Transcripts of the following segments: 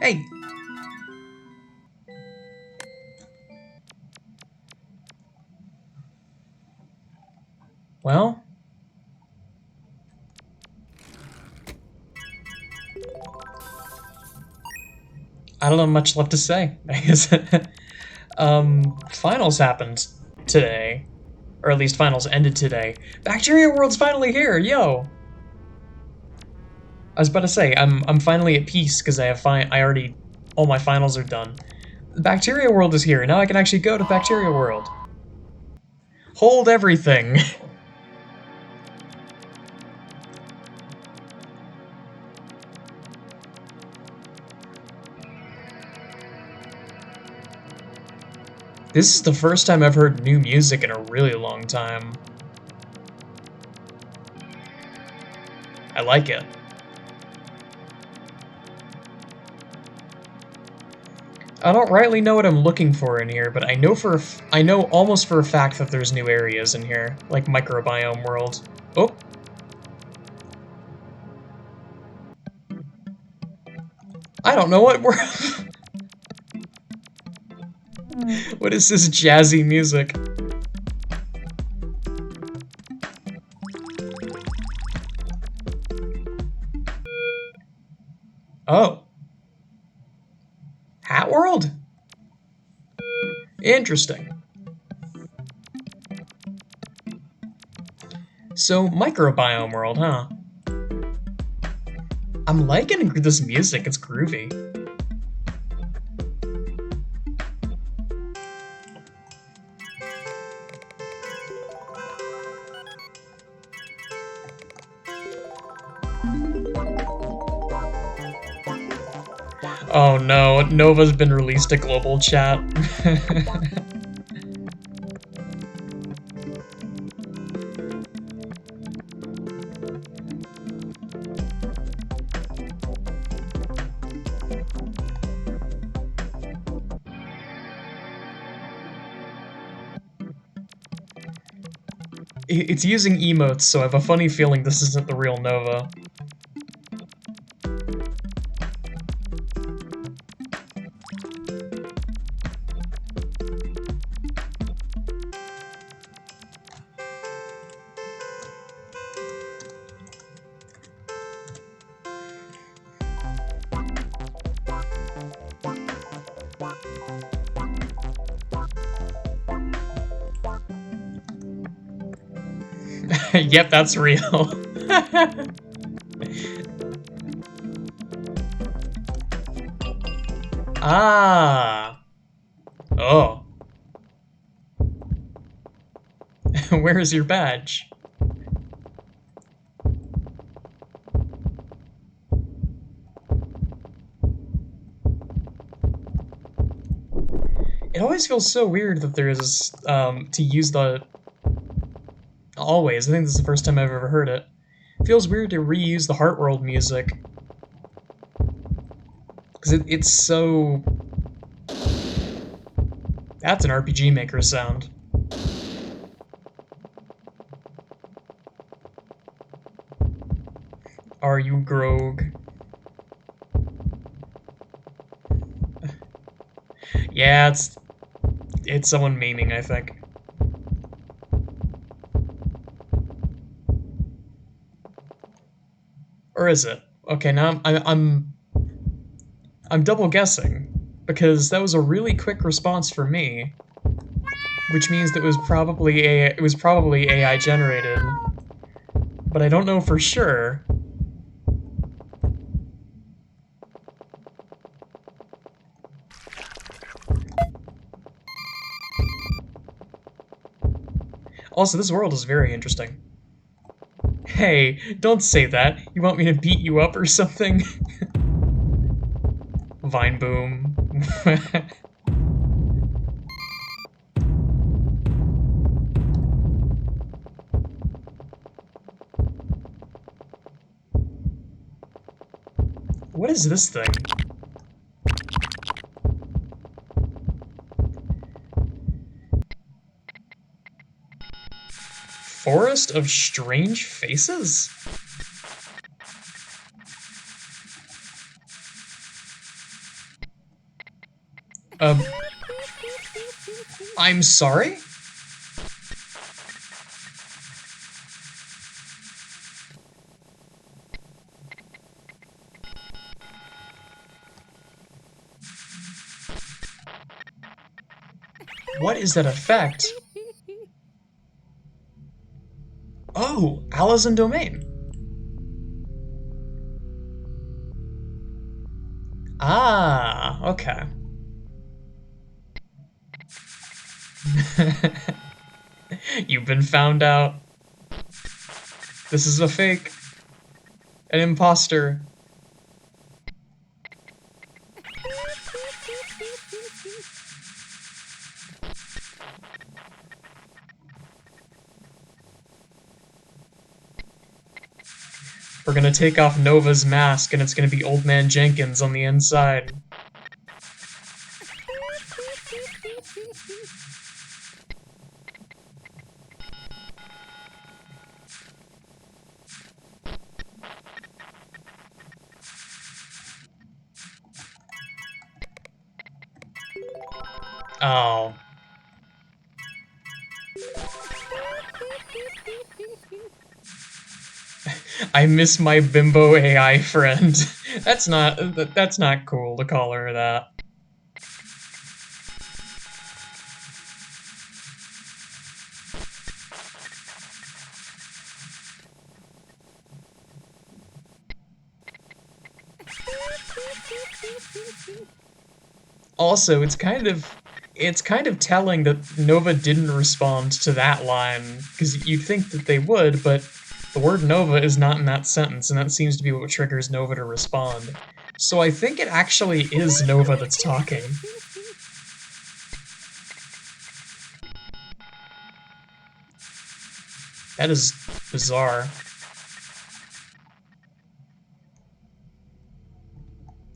Hey! Well... I don't have much left to say, I guess. Finals happened today. Or at least finals ended today. Bacteria World's finally here, yo! I was about to say, I'm finally at peace, because I already... all my finals are done. Bacteria World is here, now I can actually go to Bacteria World. Hold everything! This is the first time I've heard new music in a really long time. I like it. I don't rightly know what I'm looking for in here, but I know almost for a fact that there's new areas in here, like Microbiome World. Oh! I don't know what we're... What is this jazzy music? Oh. Hat World? Interesting. So, Microbiome World, huh? I'm liking this music, it's groovy. Oh no, Nova's been released to global chat. It's using emotes, so I have a funny feeling this isn't the real Nova. Yep, that's real. Ah. Oh. Where is your badge? It always feels so weird that there's, to use the... Always, I think this is the first time I've ever heard it. It feels weird to reuse the Heart World music. Because it's so... That's an RPG Maker sound. Are you Grog? Yeah, it's someone memeing, I think. Or is it? Okay, now I'm double guessing because that was a really quick response for me, which means that it was probably AI generated, but I don't know for sure. Also, this world is very interesting. Hey, don't say that. You want me to beat you up or something? Vine boom. What is this thing? Forest of Strange Faces? Um, I'm sorry? What is that effect? Oh, Allison Domain. Ah, okay. You've been found out. This is a fake. An imposter. We're gonna take off Nova's mask and it's gonna be Old Man Jenkins on the inside. Oh. I miss my bimbo AI friend. That's not cool to call her that. Also, it's kind of telling that Nova didn't respond to that line, because you'd think that they would, but the word Nova is not in that sentence, and that seems to be what triggers Nova to respond. So I think it actually is Nova that's talking. That is bizarre.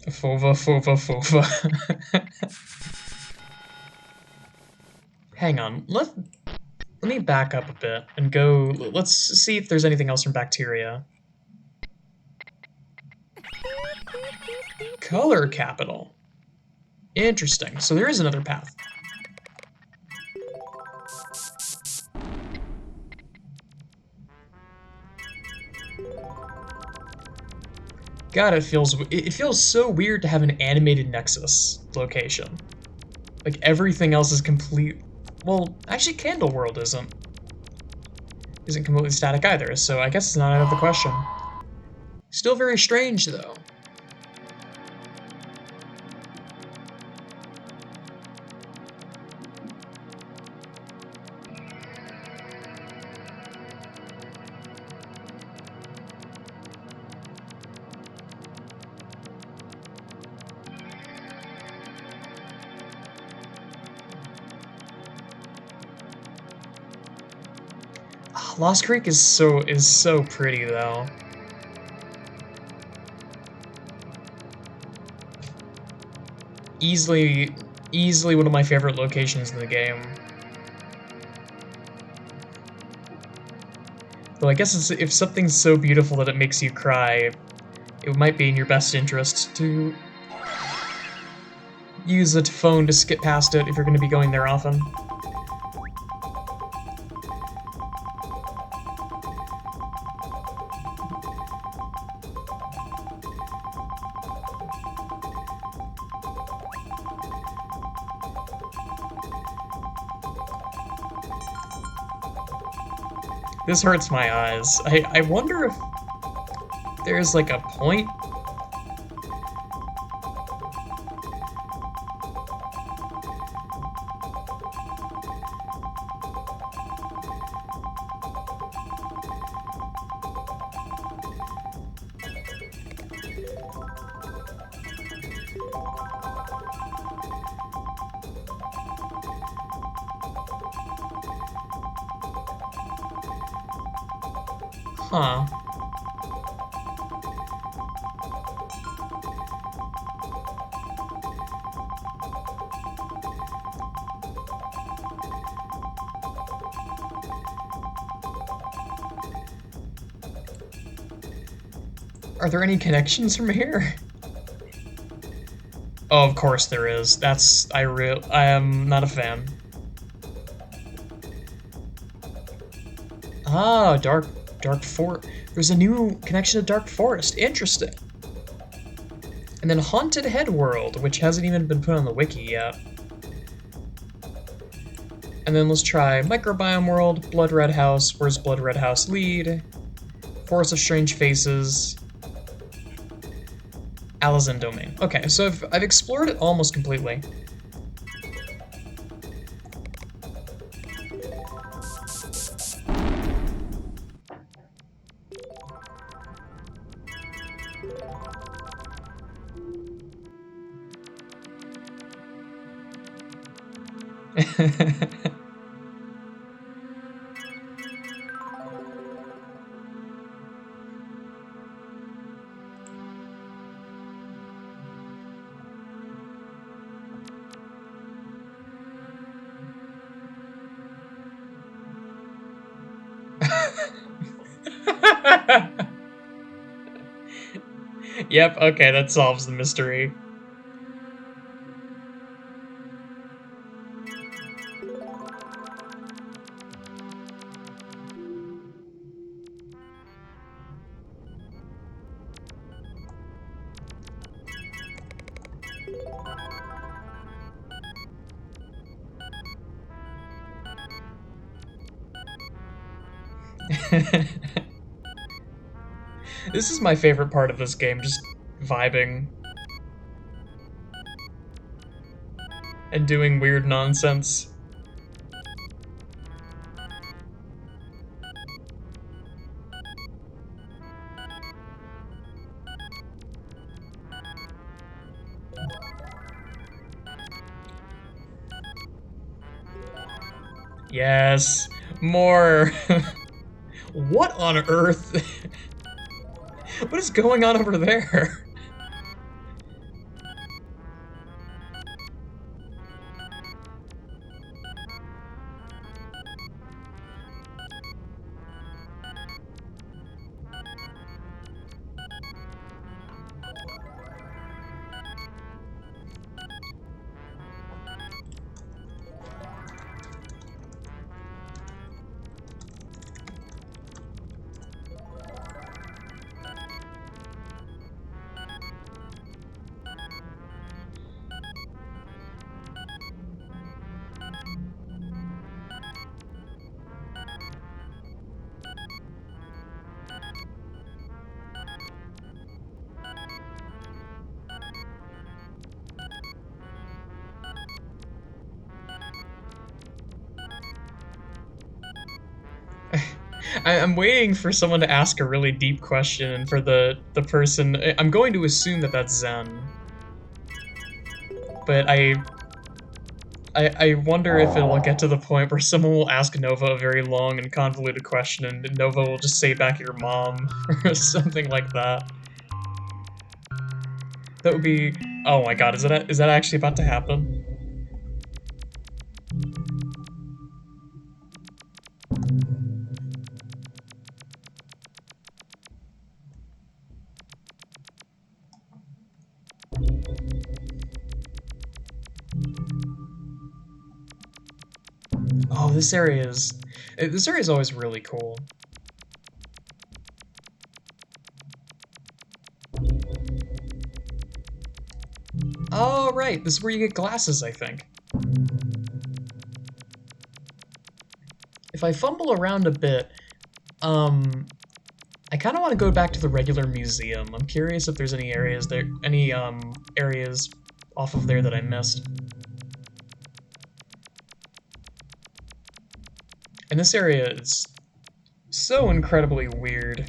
Fova, fova, fova. Hang on, let me back up a bit and go, let's see if there's anything else from bacteria. Color capital. Interesting, so there is another path. God, it feels so weird to have an animated Nexus location. Like, everything else is complete. Well, actually, Candle World isn't completely static either, so I guess it's not out of the question. Still very strange, though. Lost Creek is so pretty though. Easily one of my favorite locations in the game. Though I guess if something's so beautiful that it makes you cry, it might be in your best interest to use a phone to skip past it if you're going to be going there often. This hurts my eyes. I wonder if there's like a point. Huh. Are there any connections from here? Oh, of course there is. I am not a fan. Ah, Dark Forest. There's a new connection to Dark Forest. Interesting. And then Haunted Head World, which hasn't even been put on the wiki yet. And then let's try Microbiome World, Blood Red House. Where's Blood Red House lead? Forest of Strange Faces. Alizen Domain. Okay, so I've explored it almost completely. Yep, okay, that solves the mystery. This is my favorite part of this game, just vibing. And doing weird nonsense. Yes, more. What on earth? What is going on over there? I'm waiting for someone to ask a really deep question, and for the person, I'm going to assume that that's Zen. But I wonder if it will get to the point where someone will ask Nova a very long and convoluted question, and Nova will just say back your mom, or something like that. That would be... Oh my god, is that actually about to happen? Oh, this area is always really cool. Oh, right, this is where you get glasses, I think. If I fumble around a bit, I kind of want to go back to the regular museum. I'm curious if there's any areas there, areas off of there that I missed. And this area is so incredibly weird.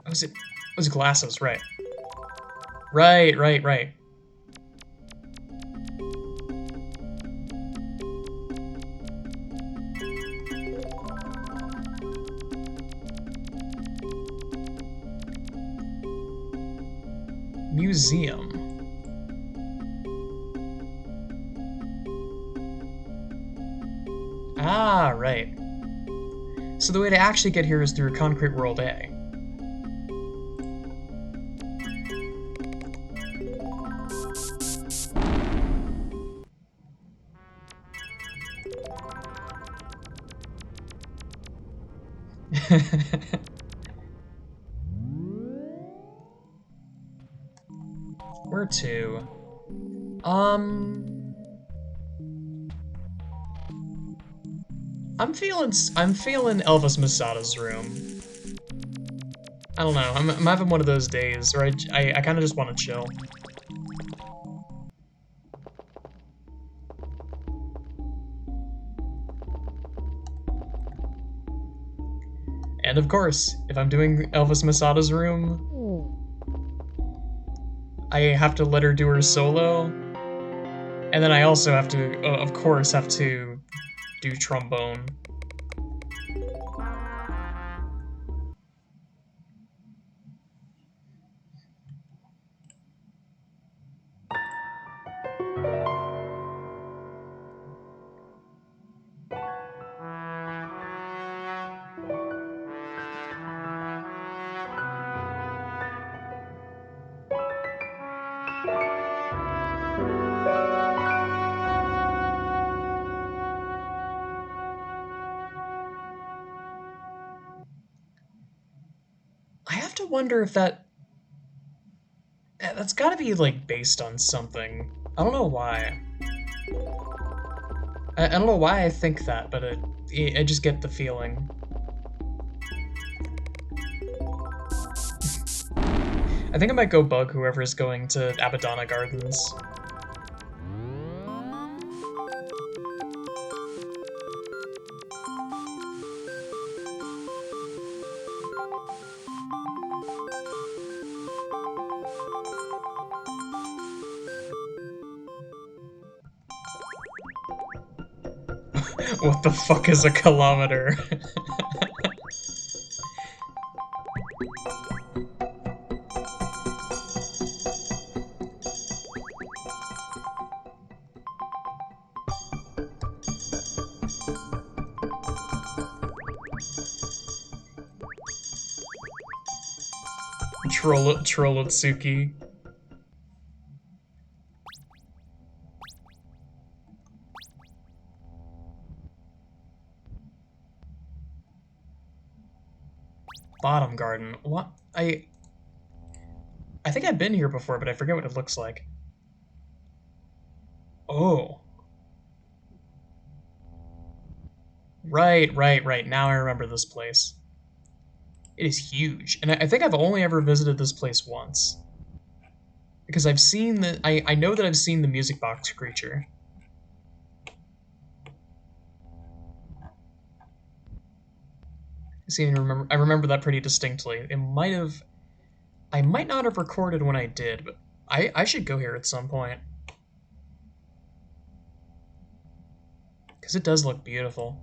Oh, it was glasses, right. Right. Museum. Ah, right. So the way to actually get here is through Concrete World A. Where to? I'm feeling Elvis Masada's room. I don't know. I'm having one of those days where I kind of just want to chill. And of course, if I'm doing Elvis Masada's room, I have to let her do her solo, and then I also have to, of course, have to do trombone. I have to wonder if that's got to be like based on something. I don't know why. I don't know why I think that, but I just get the feeling. I think I might go bug whoever's going to Abadana Gardens. What the fuck is a kilometer? Trollotsuki. Bottom garden. What? I think I've been here before, but I forget what it looks like. Oh. Right. Now I remember this place. It is huge. And I think I've only ever visited this place once. Because I've seen the... I know that I've seen the music box creature. I remember that pretty distinctly. It might have... I might not have recorded when I did, but I should go here at some point. Because it does look beautiful.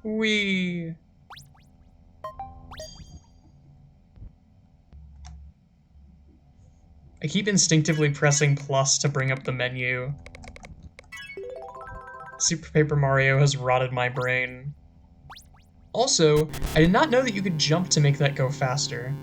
Whee! I keep instinctively pressing plus to bring up the menu. Super Paper Mario has rotted my brain. Also, I did not know that you could jump to make that go faster.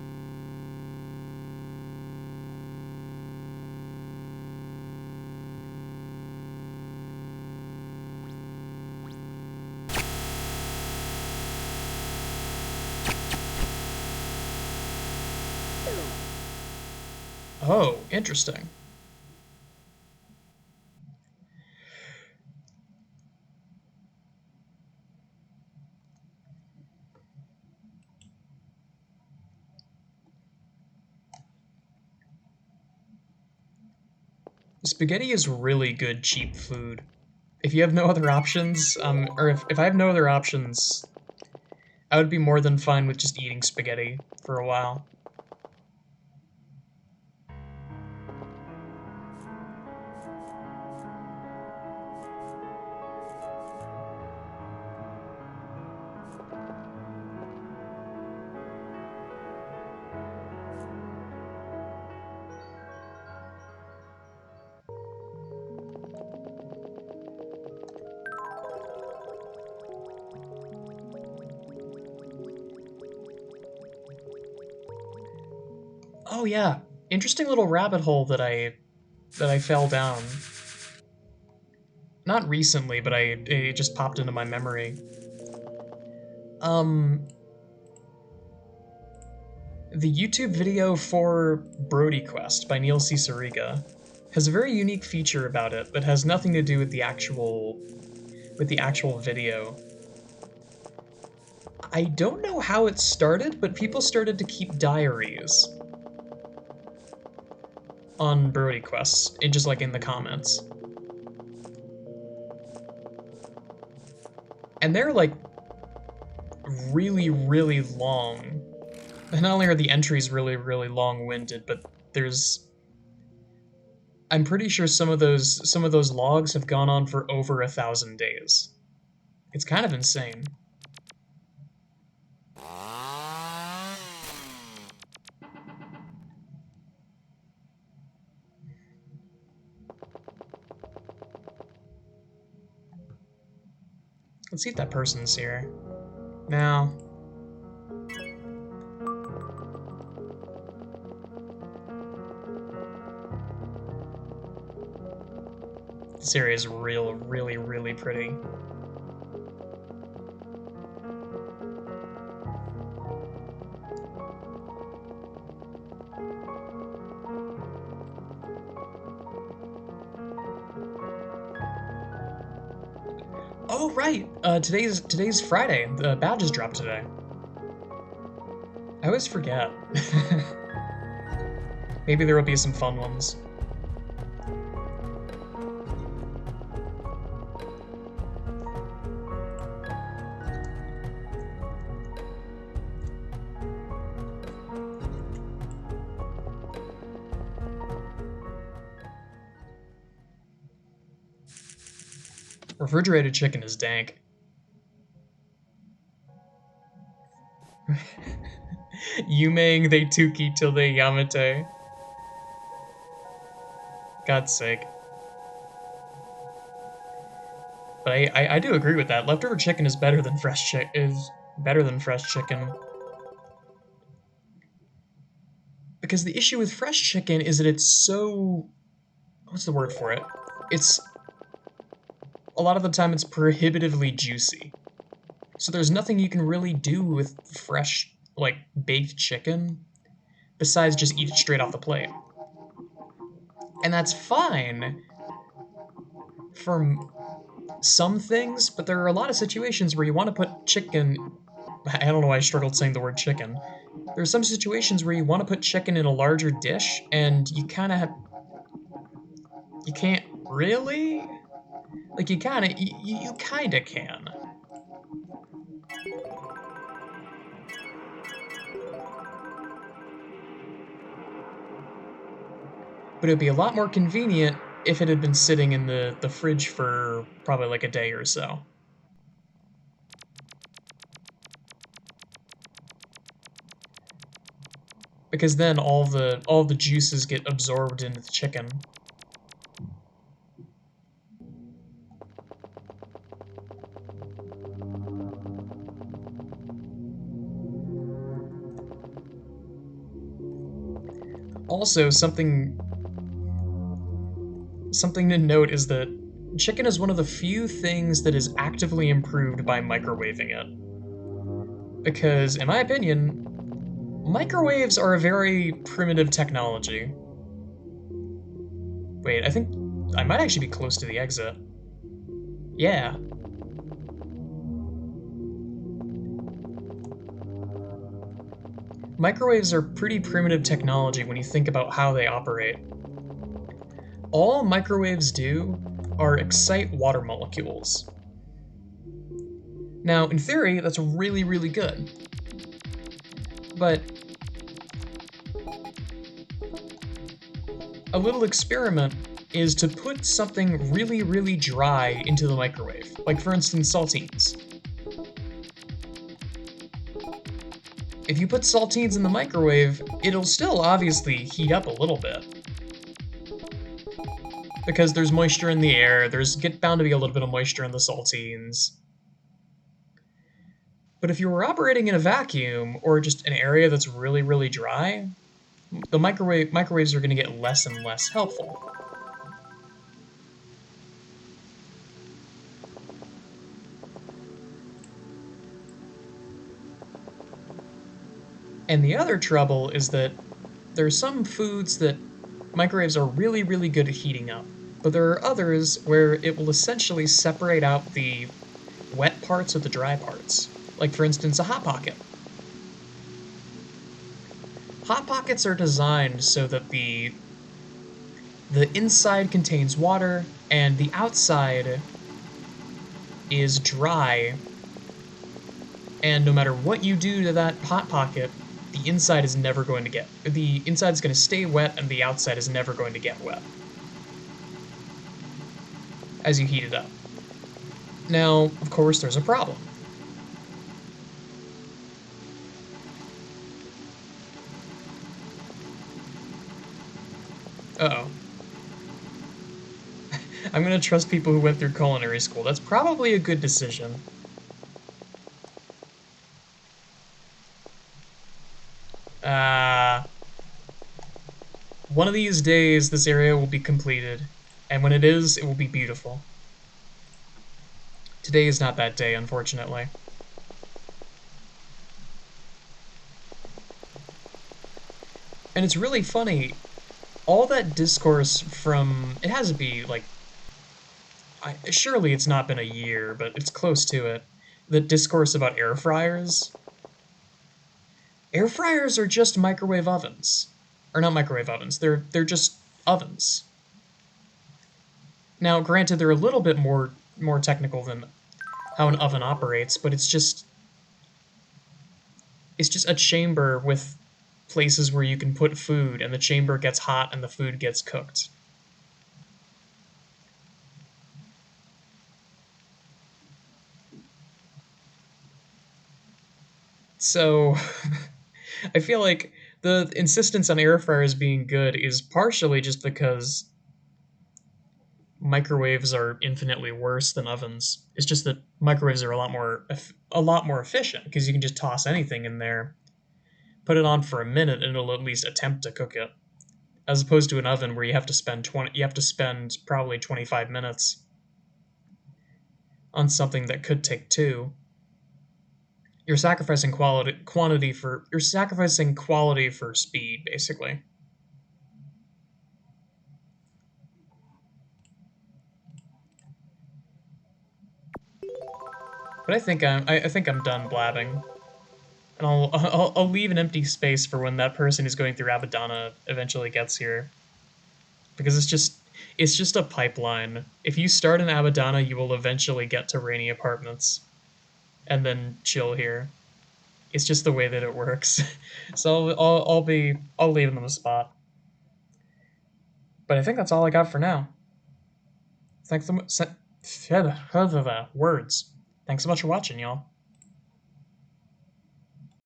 Oh, interesting. Spaghetti is really good, cheap food. If you have no other options, or if I have no other options, I would be more than fine with just eating spaghetti for a while. Oh yeah, interesting little rabbit hole that I fell down. Not recently, but it just popped into my memory. Um, the YouTube video for Brody Quest by Neil C. Sariga has a very unique feature about it that has nothing to do with the actual video. I don't know how it started, but people started to keep diaries on Brody Quests, just like in the comments. And they're like really, really long. And not only are the entries really, really long-winded, but I'm pretty sure some of those logs have gone on for over 1,000 days. It's kind of insane. Let's see if that person's here. Now, this area is really, really pretty. Oh right, today's Friday. The badges dropped today. I always forget. Maybe there will be some fun ones. Refrigerated chicken is dank. Yumeng they tuki till they yamate. God's sake. But I do agree with that. Leftover chicken is better than fresh chicken. Because the issue with fresh chicken is that it's so... What's the word for it? It's... A lot of the time it's prohibitively juicy. So there's nothing you can really do with fresh, like, baked chicken besides just eat it straight off the plate. And that's fine for some things, but there are a lot of situations where you want to put chicken... I don't know why I struggled saying the word chicken. There are some situations where you want to put chicken in a larger dish, and you kind of have... You can't really? Like, you kind of can. But it'd be a lot more convenient if it had been sitting in the fridge for probably like a day or so. Because then all the juices get absorbed into the chicken. Also, something to note is that chicken is one of the few things that is actively improved by microwaving it. Because, in my opinion, microwaves are a very primitive technology. Wait, I think I might actually be close to the exit. Yeah. Microwaves are pretty primitive technology when you think about how they operate. All microwaves do are excite water molecules. Now, in theory, that's really, really good. But a little experiment is to put something really, really dry into the microwave. Like, for instance, saltines. If you put saltines in the microwave, it'll still obviously heat up a little bit. Because there's moisture in the air, there's bound to be a little bit of moisture in the saltines. But if you were operating in a vacuum, or just an area that's really, really dry, the microwaves are going to get less and less helpful. And the other trouble is that there are some foods that microwaves are really, really good at heating up, but there are others where it will essentially separate out the wet parts with the dry parts. Like, for instance, a Hot Pocket. Hot Pockets are designed so that the inside contains water and the outside is dry, and no matter what you do to that Hot Pocket, the inside is never going to get the inside is going to stay wet and the outside is never going to get wet as you heat it up. Now, of course, there's a problem. Uh-oh. I'm gonna trust people who went through culinary school. That's probably a good decision. Uh, One of these days, this area will be completed, and when it is, it will be beautiful. Today is not that day, unfortunately. And it's really funny, all that discourse from, it has to be, like, surely it's not been a year, but it's close to it. The discourse about air fryers. Air fryers are just microwave ovens. Or not microwave ovens, they're just ovens. Now, granted, they're a little bit more technical than how an oven operates, but it's just a chamber with places where you can put food, and the chamber gets hot and the food gets cooked. So, I feel like the insistence on air fryers being good is partially just because microwaves are infinitely worse than ovens. It's just that microwaves are a lot more efficient because you can just toss anything in there, put it on for a minute, and it'll at least attempt to cook it. As opposed to an oven where you have to spend probably 25 minutes on something that could take two. You're sacrificing quality for speed, basically. But I think I'm done blabbing, and I'll leave an empty space for when that person who's going through Abaddana eventually gets here, because it's just a pipeline. If you start in Abaddana, you will eventually get to Rainy Apartments, and then chill here. It's just the way that it works. So I'll leave them a spot. But I think that's all I got for now. Thanks so much. Words. Thanks so much for watching, y'all.